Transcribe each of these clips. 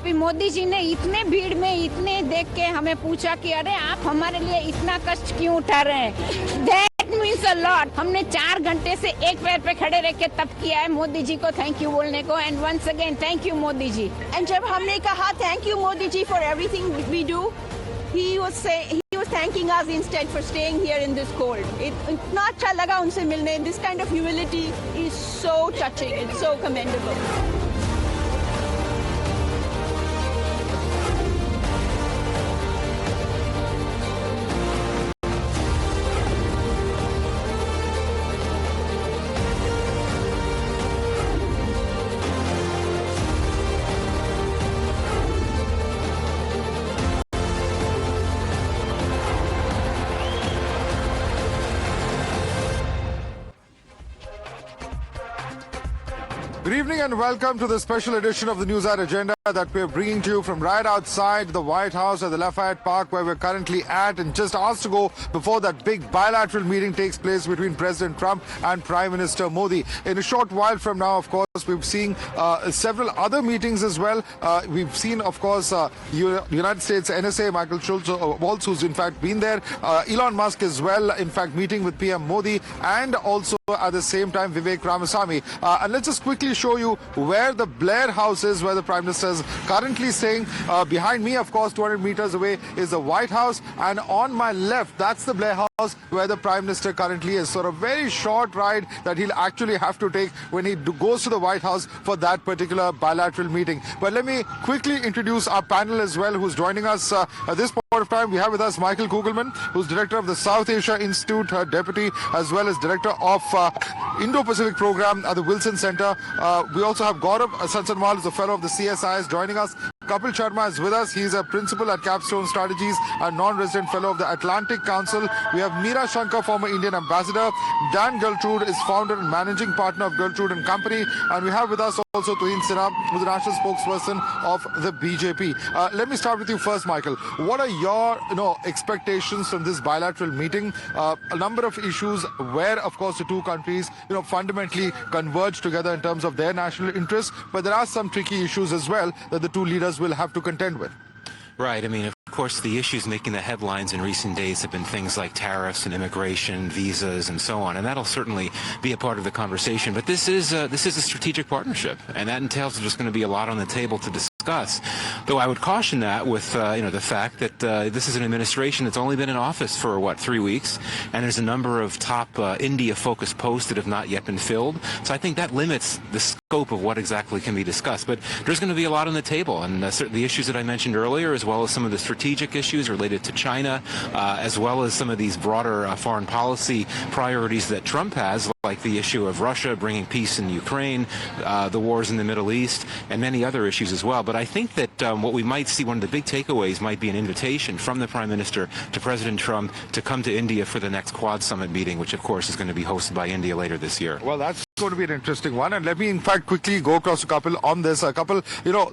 BJP Modi ji ने इतने भीड़ में इतने देख के हमें पूछा कि अरे आप हमारे लिए इतना कष्ट क्यों उठा रहे हैं। That means a lot. हमने 4 घंटे से एक पैर पे खड़े रह के तब किया है मोदी जी को थैंक यू बोलने को। And once again thank you Modi ji. And जब हमने कहा thank you Modi ji for everything we do, he was thanking us instead for staying here in this cold. इतना अच्छा लगा उनसे मिलने. This kind of humility is so touching. It's so commendable. Good evening and welcome to the special edition of the Newshour Agenda that we're bringing to you from right outside the White House at the Lafayette Park, where we're currently at, and just hours to go before that big bilateral meeting takes place between President Trump and Prime Minister Modi. In a short while from now, of course, we've seen several other meetings as well. We've seen, of course, United States NSA, Michael Waltz, who's in fact been there, Elon Musk as well, in fact, meeting with PM Modi, and also at the same time Vivek Ramaswamy. And let's just quickly show you where the Blair House is, where the Prime Minister is currently staying. Behind me, of course, 200 meters away is the White House, and on my left, that's the Blair House where the Prime Minister currently is. So a very short ride that he'll actually have to take when he goes to the White House for that particular bilateral meeting. But let me quickly introduce our panel as well, who's joining us at this point of time. We have with us Michael Kugelman, who's Director of the South Asia Institute, Deputy, as well as Director of Indo-Pacific Program at the Wilson Center. We also have Gaurav Sansanwal, who's a fellow of the CSIS, joining us. Kapil Sharma is with us. He's a principal at Capstone Strategies, a non-resident fellow of the Atlantic Council. We have Meera Shankar, former Indian ambassador. Dan Gertrude is founder and managing partner of Gertrude and Company. And we have with us also Tuhin Sinha, who's the national spokesperson of the BJP. Let me start with you first, Michael. What are your expectations from this bilateral meeting? A number of issues where, of course, the two countries fundamentally converge together in terms of their national interests, but there are some tricky issues as well that the two leaders will have to contend with. Right. I mean, of course, the issues making the headlines in recent days have been things like tariffs and immigration, visas, and so on, and that'll certainly be a part of the conversation. But this is a strategic partnership, and that entails there's going to be a lot on the table to discuss. Though I would caution that with the fact that this is an administration that's only been in office for 3 weeks, and there's a number of top India-focused posts that have not yet been filled. So I think that limits the scope of what exactly can be discussed. But there's going to be a lot on the table, and the issues that I mentioned earlier, as well as some of the strategic issues related to China, as well as some of these broader foreign policy priorities that Trump has, like the issue of Russia bringing peace in Ukraine, the wars in the Middle East, and many other issues as well. But I think that what we might see, one of the big takeaways might be an invitation from the Prime Minister to President Trump to come to India for the next Quad Summit meeting, which of course is going to be hosted by India later this year. Well, that's going to be an interesting one. And let me, in fact, quickly go across to Kapil on this. Kapil,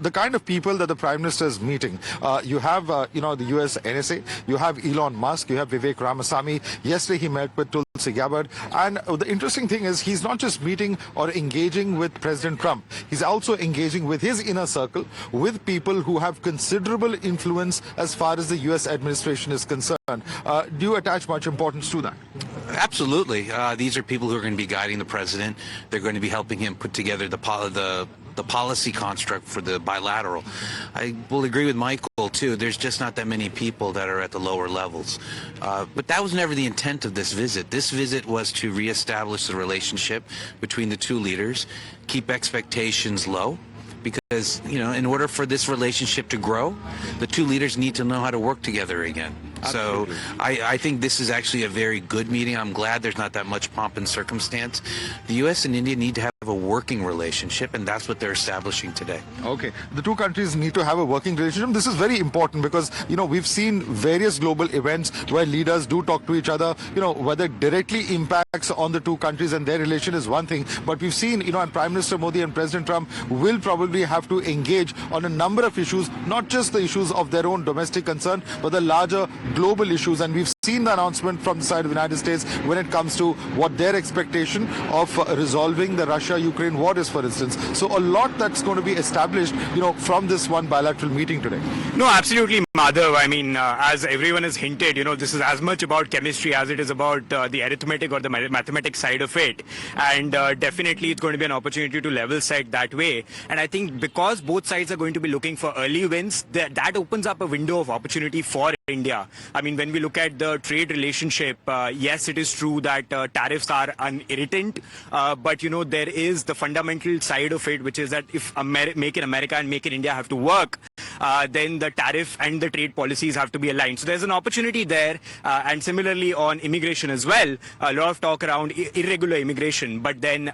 the kind of people that the Prime Minister is meeting. You have, the US NSA, you have Elon Musk, you have Vivek Ramaswamy. Yesterday, he met with Tulsi Gabbard. And the interesting thing is he's not just meeting or engaging with President Trump. He's also engaging with his inner circle, with people who have considerable influence as far as the US administration is concerned. Do you attach much importance to that? Absolutely. These are people who are going to be guiding the president. They're going to be helping him put together the policy construct for the bilateral. I will agree with Michael, too. There's just not that many people that are at the lower levels. But that was never the intent of this visit. This visit was to reestablish the relationship between the two leaders, keep expectations low, because, in order for this relationship to grow, the two leaders need to know how to work together again. Absolutely. So I think this is actually a very good meeting. I'm glad there's not that much pomp and circumstance. The U.S. and India need to have a working relationship, and that's what they're establishing today. Okay. The two countries need to have a working relationship. This is very important because, we've seen various global events where leaders do talk to each other, whether it directly impacts on the two countries and their relation is one thing. But we've seen, and Prime Minister Modi and President Trump will probably have to engage on a number of issues, not just the issues of their own domestic concern, but the larger global issues. And we've seen the announcement from the side of the United States when it comes to what their expectation of resolving the Russia-Ukraine war is, for instance. So a lot that's going to be established, from this one bilateral meeting today. No, absolutely, Madhav. I mean, as everyone has hinted, this is as much about chemistry as it is about the arithmetic or the mathematics side of it. And definitely it's going to be an opportunity to level set that way. And I think because both sides are going to be looking for early wins, that opens up a window of opportunity for India. I mean, when we look at the trade relationship, yes, it is true that tariffs are an irritant, but there is the fundamental side of it, which is that if Make in America and Make in India have to work, then the tariff and the trade policies have to be aligned. So there's an opportunity there, and similarly on immigration as well. A lot of talk around irregular immigration, but then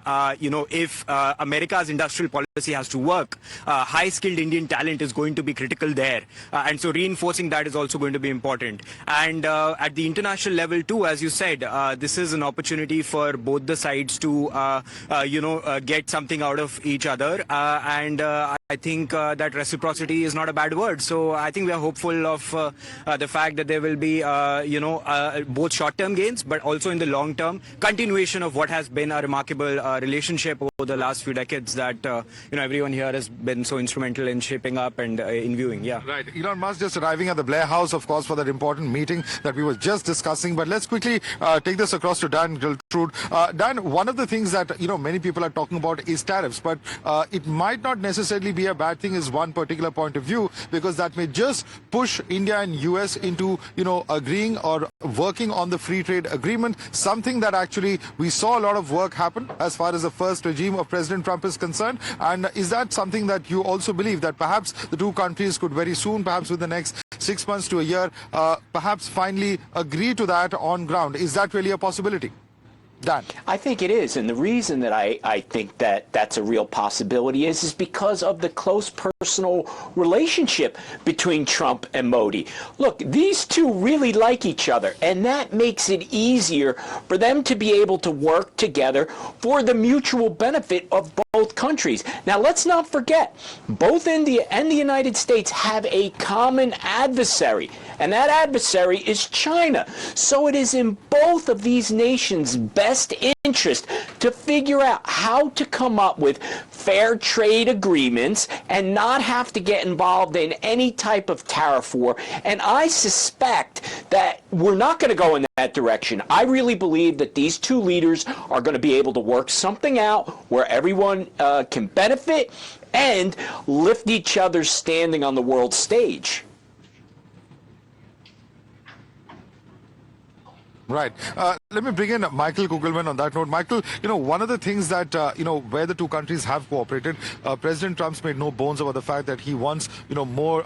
if America's industrial policy has to work, high-skilled Indian talent is going to be critical there, and so reinforcing that is also going to be important. And at the international level too, as you said, this is an opportunity for both the sides to get something out of each other, and I think that reciprocity is not a bad word. So I think we are hopeful of the fact that there will be both short-term gains, but also in the long term continuation of what has been a remarkable relationship over the last few decades that everyone here has been so instrumental in shaping up and in viewing. Yeah. Right. Elon Musk just arriving at the Blair House, of course, for that important meeting that we were just discussing. But let's quickly take this across to Dan Gertrude. Dan, one of the things that many people are talking about is tariffs, but it might not necessarily be a bad thing is one particular point of view, because that may just push India and US into agreeing or working on the free trade agreement, something that actually we saw a lot of work happen as far as the first regime of President Trump is concerned. And is that something that you also believe that perhaps the two countries could very soon, perhaps within the next 6 months to a year, perhaps finally agree to that on ground? Is that really a possibility? Dan. I think it is, and the reason that I think that that's a real possibility is because of the close personal relationship between Trump and Modi. Look, these two really like each other, and that makes it easier for them to be able to work together for the mutual benefit of both countries. Now, let's not forget, both India and the United States have a common adversary, and that adversary is China. So it is in both of these nations' best interest to figure out how to come up with fair trade agreements and not have to get involved in any type of tariff war. And I suspect that we're not going to go in that direction. I really believe that these two leaders are going to be able to work something out where everyone can benefit and lift each other's standing on the world stage. Right. Let me bring in Michael Kugelman on that note. Michael, one of the things that, where the two countries have cooperated, President Trump's made no bones about the fact that he wants, more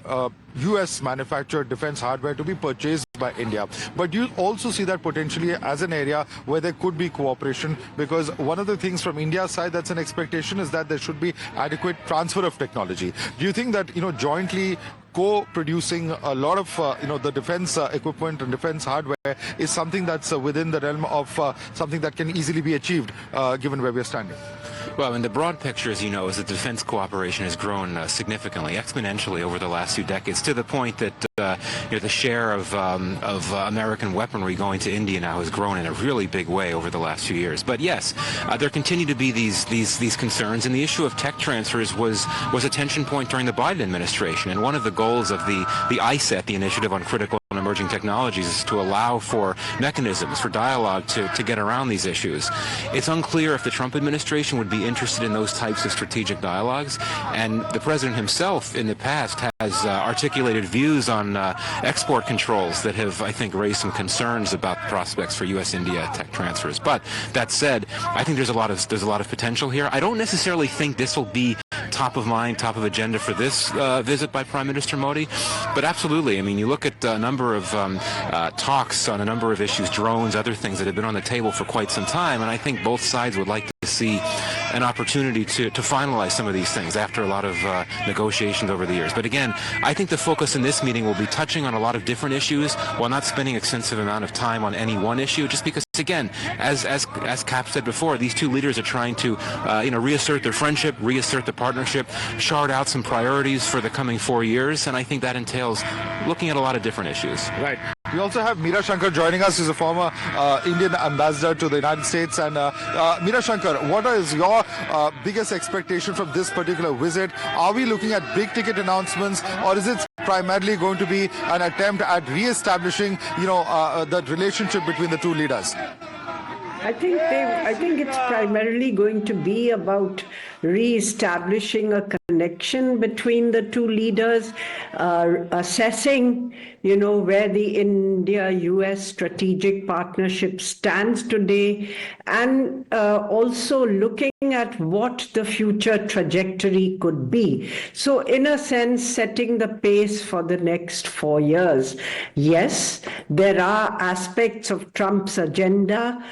U.S. manufactured defense hardware to be purchased by India. But you also see that potentially as an area where there could be cooperation, because one of the things from India's side that's an expectation is that there should be adequate transfer of technology. Do you think that, jointly co-producing a lot of, the defense equipment and defense hardware is something that's within the realm of something that can easily be achieved, given where we're standing? Well, in the broad picture, as you know, is that defense cooperation has grown significantly, exponentially over the last few decades, to the point that the share of American weaponry going to India now has grown in a really big way over the last few years. But yes, there continue to be these concerns, and the issue of tech transfers was a tension point during the Biden administration. And one of the goals of the ISET, the Initiative on Critical and Emerging Technologies, is to allow for mechanisms for dialogue to get around these issues. It's unclear if the Trump administration would be interested in those types of strategic dialogues, and the president himself in the past has articulated views on export controls that have, I think, raised some concerns about prospects for U.S.-India tech transfers. But that said, I think there's a lot of potential here. I don't necessarily think this will be top of mind, top of agenda for this visit by Prime Minister Modi, but absolutely. I mean, you look at a number of talks on a number of issues, drones, other things that have been on the table for quite some time, and I think both sides would like to see an opportunity to finalize some of these things after a lot of negotiations over the years. But again, I think the focus in this meeting will be touching on a lot of different issues while not spending extensive amount of time on any one issue, just because, again, as Cap said before, these two leaders are trying to reassert their friendship, reassert the partnership, chart out some priorities for the coming 4 years, and I think that entails looking at a lot of different issues. Right. We also have Meera Shankar joining us. She's a former Indian ambassador to the United States. And Meera Shankar, what is your biggest expectation from this particular visit? Are we looking at big ticket announcements, or is it primarily going to be an attempt at re-establishing, that relationship between the two leaders? I think it's primarily going to be about re-establishing a connection between the two leaders, assessing, where the India-US strategic partnership stands today, and also looking at what the future trajectory could be. So in a sense, setting the pace for the next 4 years. Yes, there are aspects of Trump's agenda,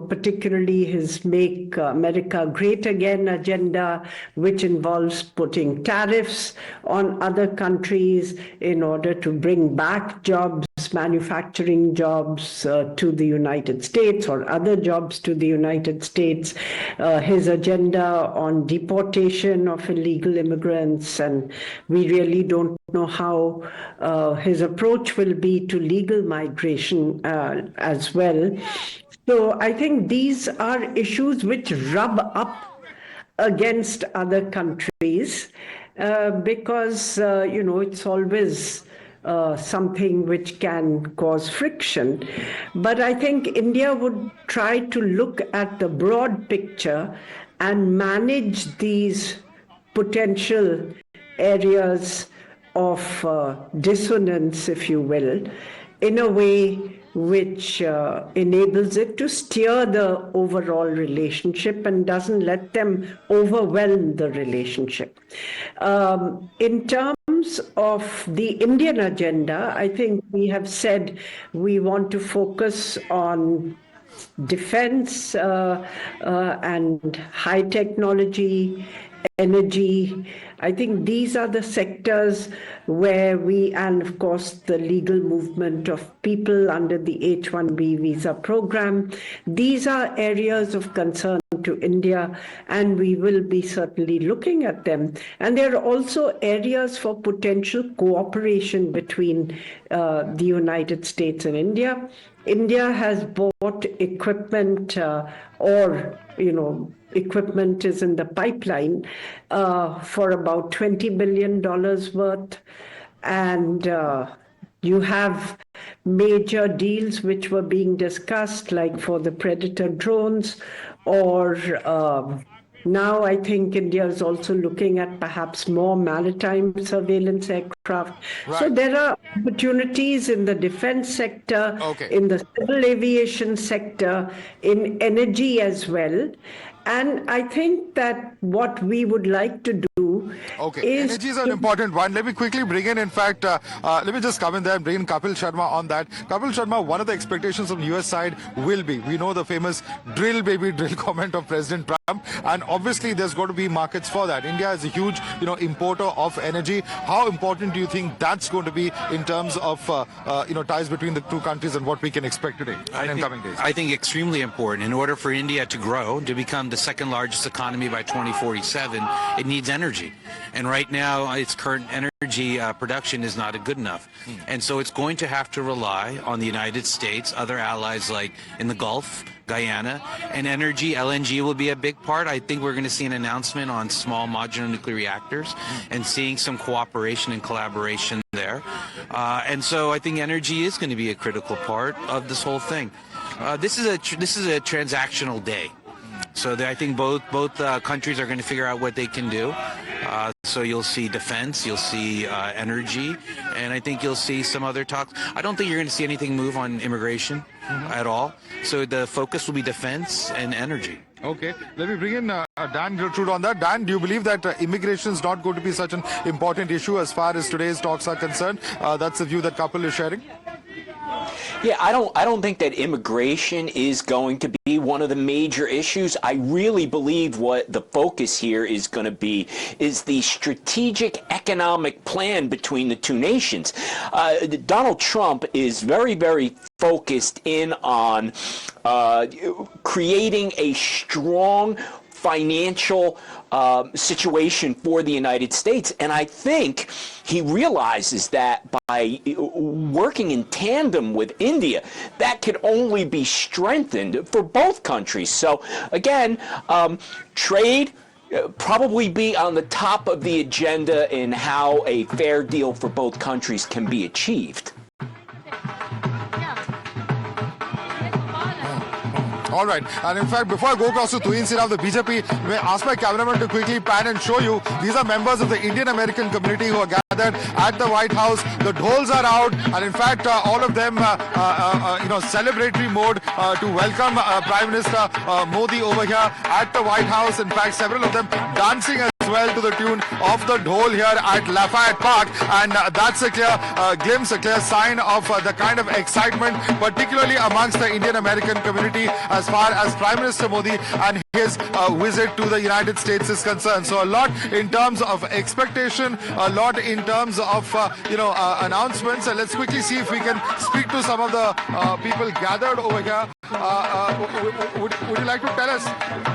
particularly his Make America Great Again agenda, which involves putting tariffs on other countries in order to bring back jobs, manufacturing jobs to the United States, or other jobs to the United States, his agenda on deportation of illegal immigrants, and we really don't know how his approach will be to legal migration as well. So I think these are issues which rub up against other countries because, it's always something which can cause friction. But I think India would try to look at the broad picture and manage these potential areas of dissonance, if you will, in a way which enables it to steer the overall relationship and doesn't let them overwhelm the relationship. In terms of the Indian agenda, I think we have said we want to focus on defense and high technology, energy. I think these are the sectors where and of course, the legal movement of people under the H-1B visa program. These are areas of concern to India, and we will be certainly looking at them. And there are also areas for potential cooperation between the United States and India. India has bought equipment equipment is in the pipeline for about $20 billion worth. And you have major deals which were being discussed, like for the Predator drones, or now I think India is also looking at perhaps more maritime surveillance aircraft. Right. So there are opportunities in the defense sector, in the civil aviation sector, in energy as well. And I think that what we would like to do is... Energy is an important one. Let me quickly bring in fact, let me just come in there and bring in Kapil Sharma on that. Kapil Sharma, one of the expectations from the US side will be, we know the famous drill baby drill comment of President Trump, and obviously there's going to be markets for that. India is a huge, importer of energy. How important do you think that's going to be in terms of, ties between the two countries and what we can expect today in coming days? I think extremely important. In order for India to grow, to become the second largest economy by 2047, it needs energy. And right now, its current energy production is not good enough. And so it's going to have to rely on the United States, other allies like in the Gulf, Guyana, and energy. LNG will be a big part. I think we're going to see an announcement on small modular nuclear reactors and seeing some cooperation and collaboration there. And so I think energy is going to be a critical part of this whole thing. This is a transactional day. So I think both countries are going to figure out what they can do. So you'll see defense, you'll see energy, and I think you'll see some other talks. I don't think you're going to see anything move on immigration at all. So the focus will be defense and energy. Okay, let me bring in Dan Gertrude on that. Dan, do you believe that immigration is not going to be such an important issue as far as today's talks are concerned? That's the view that Kapil is sharing. Yeah, I don't think that immigration is going to be one of the major issues. I really believe what the focus here is going to be is the strategic economic plan between the two nations. Donald Trump is very, very focused in on creating a strong financial situation for the United States. And I think he realizes that by working in tandem with India, that could only be strengthened for both countries. So again, trade probably be on the top of the agenda in how a fair deal for both countries can be achieved. All right. And in fact, before I go across to Tuhin Sinha of the BJP, may I ask my cameraman to quickly pan and show you. These are members of the Indian American community who are gathered at the White House. The dhols are out, and in fact, all of them, celebratory mode to welcome Prime Minister Modi over here at the White House. In fact, several of them dancing as well to the tune of the dhol here at Lafayette Park, and that's a clear glimpse, a clear sign of the kind of excitement, particularly amongst the Indian American community as far as Prime Minister Modi and his visit to the United States is concerned. So a lot in terms of expectation, a lot in terms of announcements. And let's quickly see if we can speak to some of the people gathered over here. Would you like to tell us,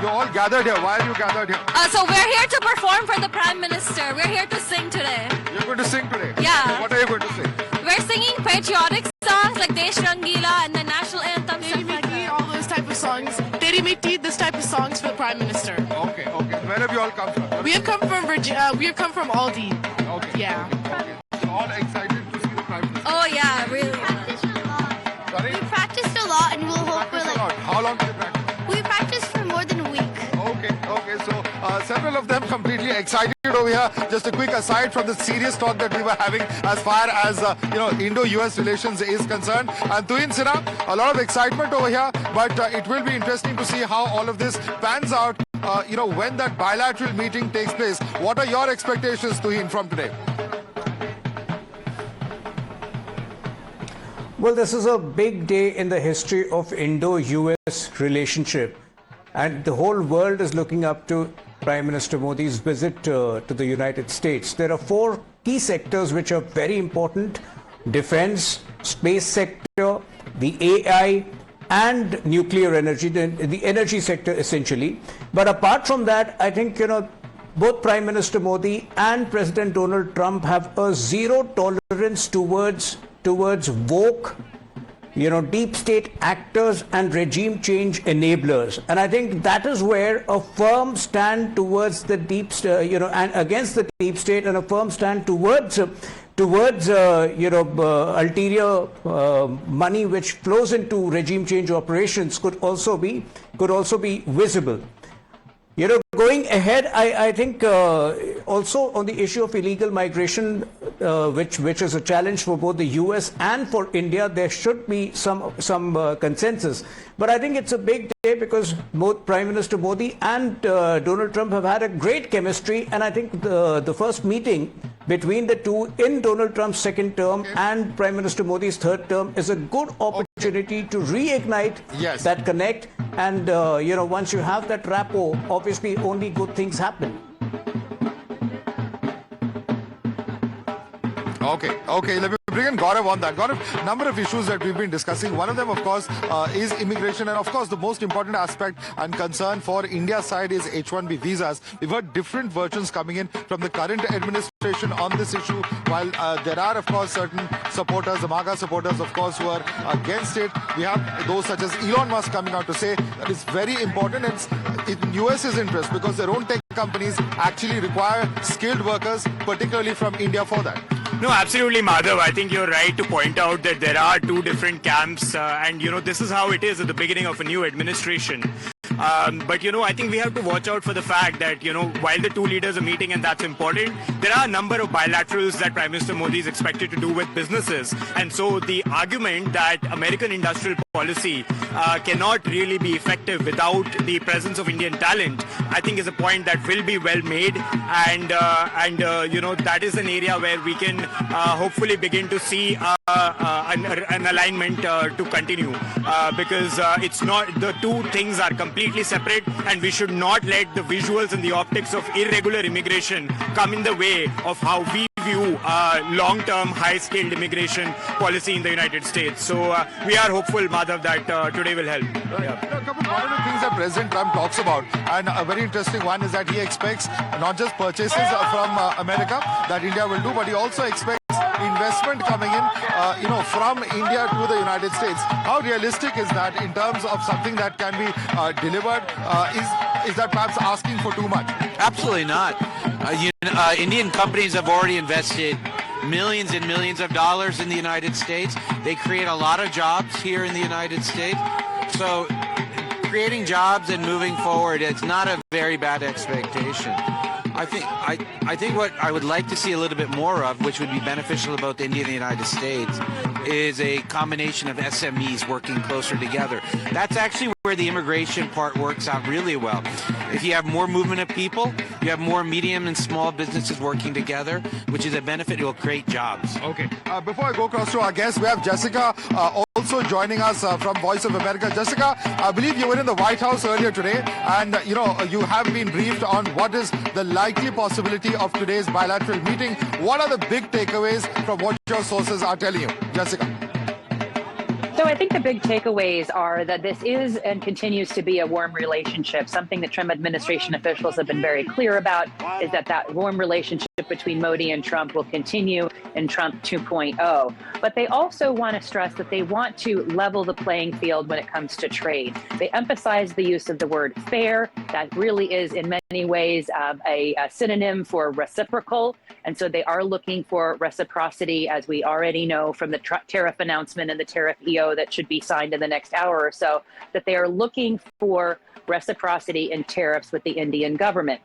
you're all gathered here, why are you gathered here? So we're here to perform for the Prime Minister. We're here to sing today. You're going to sing today? Yeah. What are you going to sing? We're singing patriotic songs like Desh Rangila and the national anthem, stuff like that. All those type of songs. Teri Mitti, this type of songs for the Prime Minister. Okay. Where have you all come from? We have come from Virginia. We have come from Aldi. Okay. Yeah. Okay. So all excited to see the Prime Minister? Oh yeah, really. Sorry? We practiced a lot and we'll hope for How long did you practice? we practiced for more than a week. Okay. So several of them completely excited over here. Just a quick aside from the serious talk that we were having as far as Indo-US relations is concerned. And Tuhin Sinha, a lot of excitement over here, but it will be interesting to see how all of this pans out. When that bilateral meeting takes place. What are your expectations, Tuhin, from today? Well, this is a big day in the history of Indo-US relationship, and the whole world is looking up to Prime Minister Modi's visit to the United States. There are 4 key sectors which are very important: defense, space sector, the AI, and nuclear energy, the energy sector essentially. But apart from that, I think, both Prime Minister Modi and President Donald Trump have a zero tolerance towards woke, deep state actors and regime change enablers. And I think that is where a firm stand towards the and against the deep state, and a firm stand towards ulterior money which flows into regime change operations could also be visible. Going ahead, I think also on the issue of illegal migration, which is a challenge for both the US and for India, there should be some consensus. But I think it's a big day because both Prime Minister Modi and Donald Trump have had a great chemistry, and I think the first meeting between the two in Donald Trump's second term and Prime Minister Modi's third term is a good opportunity to reignite that connect. And once you have that rapport, obviously only good things happen. Okay. Let me bring in Gaurav on that. Gaurav, number of issues that we've been discussing. One of them, of course, is immigration. And of course, the most important aspect and concern for India's side is H-1B visas. We've heard different versions coming in from the current administration on this issue. While there are, of course, certain supporters, the MAGA supporters, of course, who are against it. We have those such as Elon Musk coming out to say that it's very important. It's in US's interest because their own tech companies actually require skilled workers, particularly from India, for that. No, absolutely, Madhav. I think you're right to point out that there are 2 different camps, and this is how it is at the beginning of a new administration. But I think we have to watch out for the fact that while the 2 leaders are meeting, and that's important, there are a number of bilaterals that Prime Minister Modi is expected to do with businesses. And so the argument that American industrial policy cannot really be effective without the presence of Indian talent, I think is a point that will be well made, and that is an area where we can hopefully begin to see an alignment to continue, because it's not, the 2 things are completely separate, and we should not let the visuals and the optics of irregular immigration come in the way of how we view long-term, high-skilled immigration policy in the United States. So we are hopeful, Madhav, that today will help. One of the things that President Trump talks about, and a very interesting one, is that he expects not just purchases from America that India will do, but he also expects investment coming in, from India to the United States. How realistic is that in terms of something that can be delivered? Is that perhaps asking for too much? Absolutely not. Indian companies have already invested millions and millions of dollars in the United States. They create a lot of jobs here in the United States. So creating jobs and moving forward, it's not a very bad expectation. I think what I would like to see a little bit more of, which would be beneficial about India and the United States, is a combination of SMEs working closer together. That's actually where the immigration part works out really well. If you have more movement of people, you have more medium and small businesses working together, which is a benefit. It will create jobs. Okay. Before I go across to our guests, we have Jessica also joining us from Voice of America. Jessica, I believe you were in the White House earlier today, and you have been briefed on what is the likely possibility of today's bilateral meeting. What are the big takeaways from what your sources are telling you? Jessica. So I think the big takeaways are that this is and continues to be a warm relationship. Something that Trump administration officials have been very clear about is that warm relationship between Modi and Trump will continue in Trump 2.0. But they also want to stress that they want to level the playing field when it comes to trade. They emphasize the use of the word fair. That really is in many ways a synonym for reciprocal. And so they are looking for reciprocity, as we already know from the tariff announcement and the tariff EO that should be signed in the next hour or so, that they are looking for reciprocity in tariffs with the Indian government.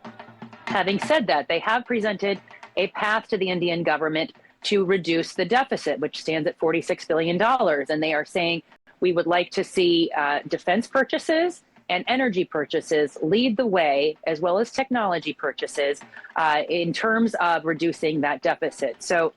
Having said that, they have presented a path to the Indian government to reduce the deficit, which stands at $46 billion. And they are saying, we would like to see defense purchases and energy purchases lead the way, as well as technology purchases, in terms of reducing that deficit. So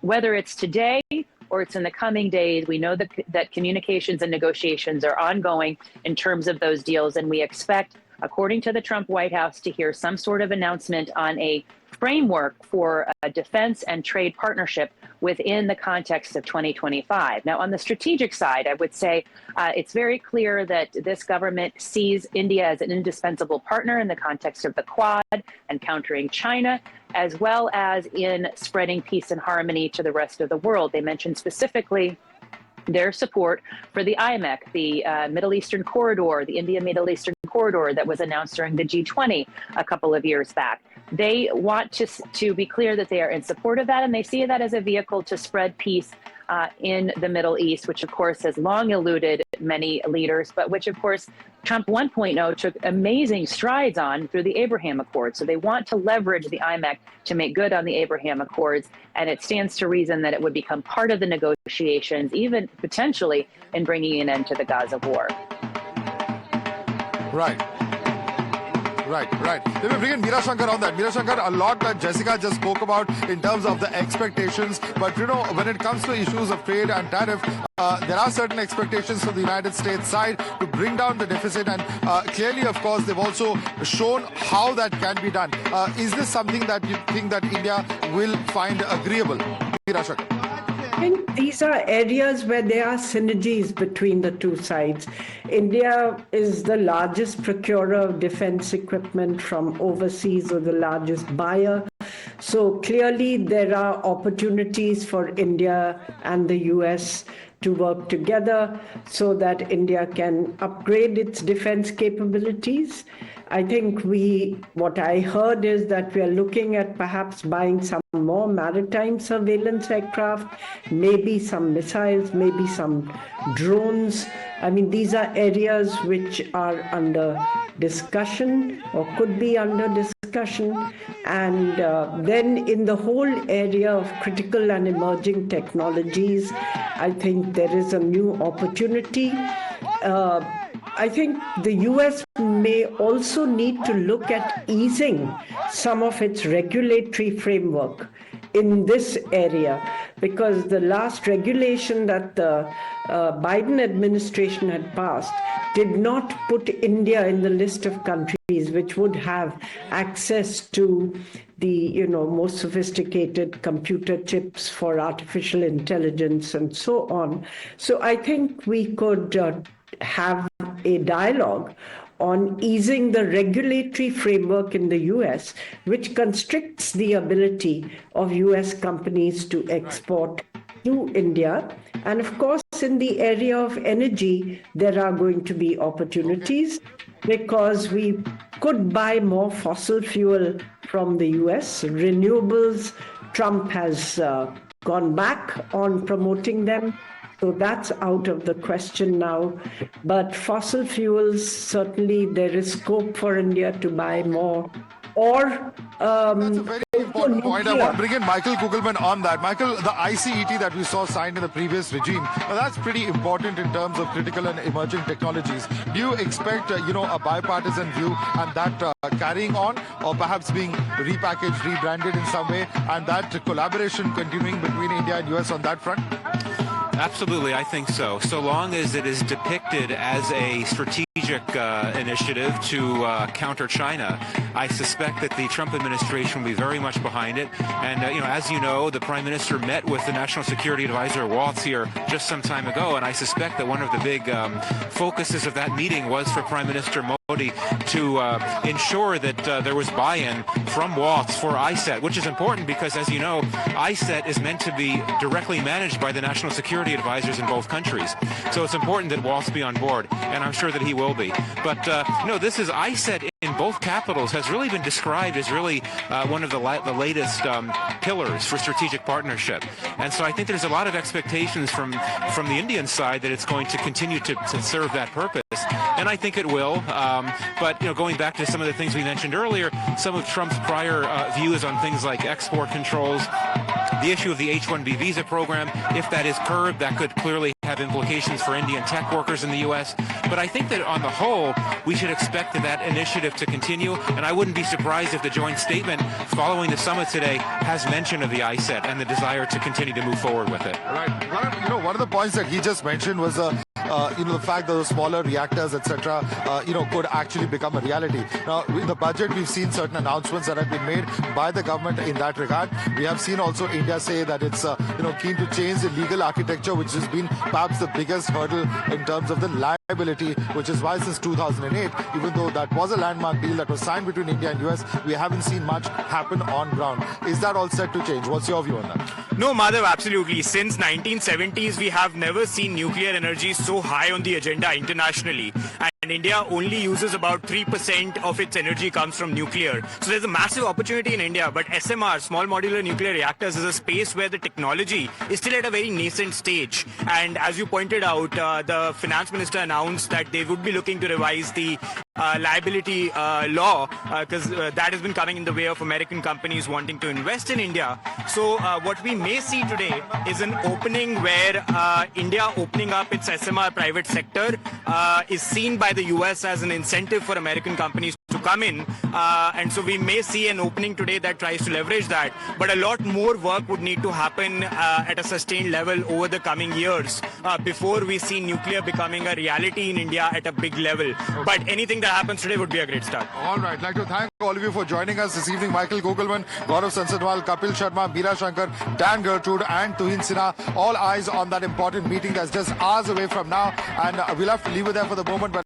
whether it's today or it's in the coming days, we know that communications and negotiations are ongoing in terms of those deals. And we expect, according to the Trump White House, to hear some sort of announcement on a framework for a defense and trade partnership within the context of 2025. Now, on the strategic side, I would say it's very clear that this government sees India as an indispensable partner in the context of the Quad and countering China, as well as in spreading peace and harmony to the rest of the world. They mentioned specifically their support for the IMEC, the Middle Eastern Corridor, the India-Middle Eastern Corridor that was announced during the G20 a couple of years back. They want to be clear that they are in support of that, and they see that as a vehicle to spread peace in the Middle East, which of course has long eluded many leaders, but which of course Trump 1.0 took amazing strides on through the Abraham Accords. So they want to leverage the IMEC to make good on the Abraham Accords, and it stands to reason that it would become part of the negotiations, even potentially in bringing an end to the Gaza war. Right. Let me bring in Meera Shankar on that. Meera Shankar, a lot that Jessica just spoke about in terms of the expectations. But, when it comes to issues of trade and tariff, there are certain expectations from the United States side to bring down the deficit. And clearly, of course, they've also shown how that can be done. Is this something that you think that India will find agreeable? Meera Shankar. I think these are areas where there are synergies between the two sides. India is the largest procurer of defense equipment from overseas, or the largest buyer. So clearly there are opportunities for India and the US to work together so that India can upgrade its defense capabilities. I think what I heard is that we are looking at perhaps buying some more maritime surveillance aircraft, maybe some missiles, maybe some drones. I mean, these are areas which are under discussion or could be under discussion. And then in the whole area of critical and emerging technologies, I think there is a new opportunity. I think the US may also need to look at easing some of its regulatory framework in this area because the last regulation that the Biden administration had passed did not put India in the list of countries which would have access to the most sophisticated computer chips for artificial intelligence and so on. So I think we could have a dialogue on easing the regulatory framework in the US, which constricts the ability of US companies to export to India. And of course, in the area of energy, there are going to be opportunities because we could buy more fossil fuel from the US. Renewables, Trump has gone back on promoting them. So that's out of the question now. But fossil fuels, certainly there is scope for India to buy more. Or that's a very important point. I want to bring in Michael Kugelman on that. Michael, the ICET that we saw signed in the previous regime, that's pretty important in terms of critical and emerging technologies. Do you expect, a bipartisan view and that carrying on, or perhaps being repackaged, rebranded in some way, and that collaboration continuing between India and US on that front? Absolutely, I think so. So long as it is depicted as a strategic initiative to counter China, I suspect that the Trump administration will be very much behind it. And, as you know, the Prime Minister met with the National Security Advisor Waltz here just some time ago, and I suspect that one of the big focuses of that meeting was for Prime Minister Modi to ensure that there was buy-in from Waltz for ISET, which is important because, as you know, ISET is meant to be directly managed by the National Security Advisors in both countries. So it's important that Waltz be on board, and I'm sure that he will be. But, this is ISET in both capitals has really been described as really one of the latest pillars for strategic partnership. And so I think there's a lot of expectations from the Indian side that it's going to continue to serve that purpose. And I think it will. But, going back to some of the things we mentioned earlier, some of Trump's prior views on things like export controls, the issue of the H-1B visa program, if that is curbed, that could clearly have implications for Indian tech workers in the U.S. But I think that on the whole, we should expect that initiative to continue. And I wouldn't be surprised if the joint statement following the summit today has mention of the ISET and the desire to continue to move forward with it. Right. One of the points that he just mentioned was the fact that the smaller reactors, etc., could actually become a reality. Now, in the budget, we've seen certain announcements that have been made by the government in that regard. We have seen also India say that it's, keen to change the legal architecture, which has been perhaps the biggest hurdle in terms of the liability, which is why since 2008, even though that was a landmark deal that was signed between India and US, we haven't seen much happen on ground. Is that all set to change? What's your view on that? No, Madhav, absolutely. Since 1970s, we have never seen nuclear energy so high on the agenda internationally. And India only uses about 3% of its energy comes from nuclear. So there's a massive opportunity in India. But SMR, small modular nuclear reactors, is a space where the technology is still at a very nascent stage. And as you pointed out, the finance minister announced that they would be looking to revise the liability law because that has been coming in the way of American companies wanting to invest in India. So what we may see today is an opening where India opening up its SMR private sector is seen by the US as an incentive for American companies to come in. And so we may see an opening today that tries to leverage that. But a lot more work would need to happen at a sustained level over the coming years before we see nuclear becoming a reality in India at a big level. But anything that happens today would be a great start. All right. I'd like to thank all of you for joining us this evening. Michael Kugelman, Gaurav Sansadwal, Kapil Sharma, Meera Shankar, Dan Gertrude and Tuhin Sinha. All eyes on that important meeting that's just hours away from now. And we'll have to leave it there for the moment. But